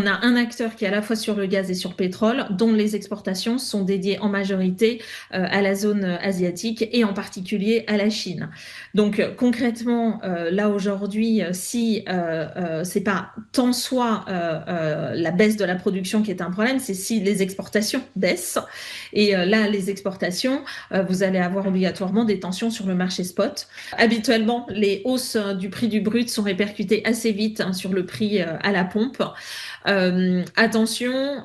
a un acteur qui est à la fois sur le gaz et sur le pétrole, dont les exportations sont dédiées en majorité à la zone asiatique et en particulier à la Chine. Donc concrètement, là aujourd'hui, si c'est pas tant soit la baisse de la production qui est un problème, c'est si les exportations baissent. Et là, les exportations, vous allez avoir obligatoirement des tensions sur le marché spot. Habituellement, les hausses du prix du brut sont répercutées assez vite hein, sur le prix à la pompe. Attention,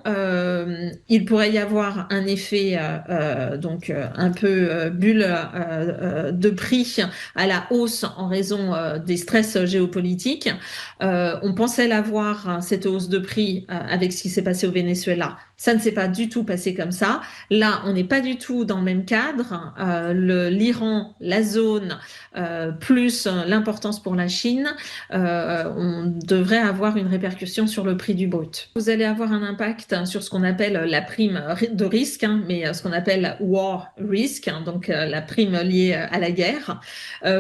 il pourrait y avoir un effet donc un peu bulle de prix à la hausse en raison des stress géopolitiques. On pensait l'avoir, hein, cette hausse de prix, avec ce qui s'est passé au Venezuela. Ça ne s'est pas du tout passé comme ça. Là, on n'est pas du tout dans le même cadre. L'Iran, la zone, plus l'importance pour la Chine, on devrait avoir une répercussion sur le prix du brut. Vous allez avoir un impact sur ce qu'on appelle la prime de risque, hein, mais ce qu'on appelle war risk, hein, donc la prime liée à la guerre.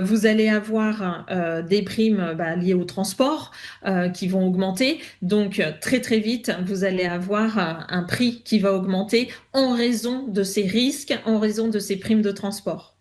Vous allez avoir des primes liées au transport qui vont augmenter. Donc très très vite, vous allez avoir un prix qui va augmenter en raison de ces risques, en raison de ces primes de transport.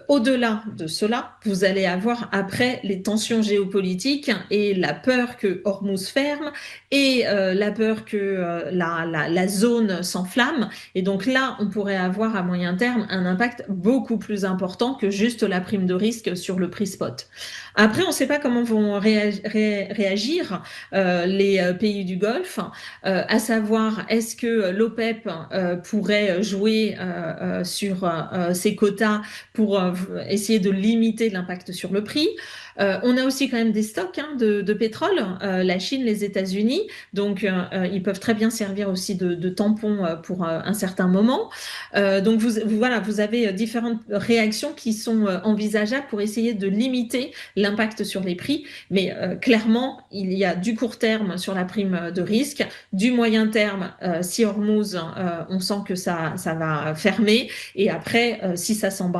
Au-delà de cela, vous allez avoir après les tensions géopolitiques et la peur que Hormuz ferme et la peur que la zone s'enflamme. Et donc là, on pourrait avoir à moyen terme un impact beaucoup plus important que juste la prime de risque sur le prix spot. Après, on ne sait pas comment vont réagir les pays du Golfe, à savoir est-ce que l'OPEP pourrait jouer sur ces quotas pour essayer de limiter l'impact sur le prix. On a aussi quand même des stocks hein, de pétrole, la Chine, les États-Unis, donc ils peuvent très bien servir aussi de tampon pour un certain moment. Donc voilà, vous avez différentes réactions qui sont envisageables pour essayer de limiter l'impact sur les prix, mais clairement, il y a du court terme sur la prime de risque, du moyen terme, si Hormuz, on sent que ça va fermer, et après, si ça s'embrase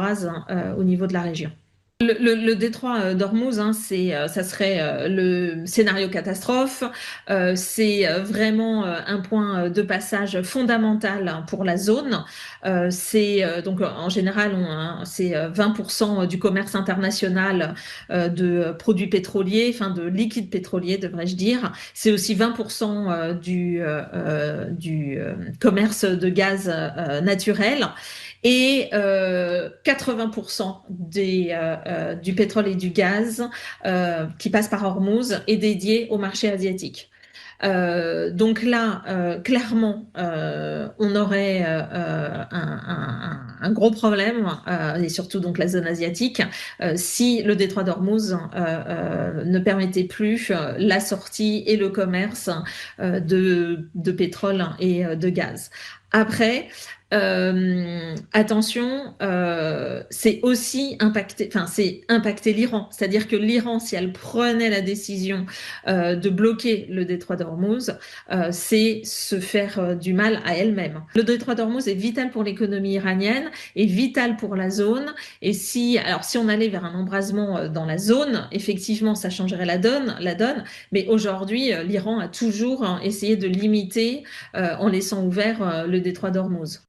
au niveau de la région. Le détroit d'Ormuz, hein, ça serait le scénario catastrophe. C'est vraiment un point de passage fondamental hein, pour la zone. Donc en général, c'est 20% du commerce international de produits pétroliers, enfin de liquides pétroliers, devrais-je dire. C'est aussi 20% du commerce de gaz naturel. Et 80% du pétrole et du gaz qui passe par Hormuz est dédié au marché asiatique. Donc là, clairement, on aurait un gros problème, et surtout donc la zone asiatique, si le détroit d'Ormuz ne permettait plus la sortie et le commerce de pétrole et de gaz. Après, attention, c'est aussi impacter l'Iran. C'est-à-dire que l'Iran, si elle prenait la décision de bloquer le détroit d'Ormuz, c'est se faire du mal à elle-même. Le détroit d'Ormuz est vital pour l'économie iranienne, est vital pour la zone. Et si on allait vers un embrasement dans la zone, effectivement, ça changerait la donne. Mais aujourd'hui, l'Iran a toujours essayé de limiter en laissant ouvert le détroit d'Ormuz.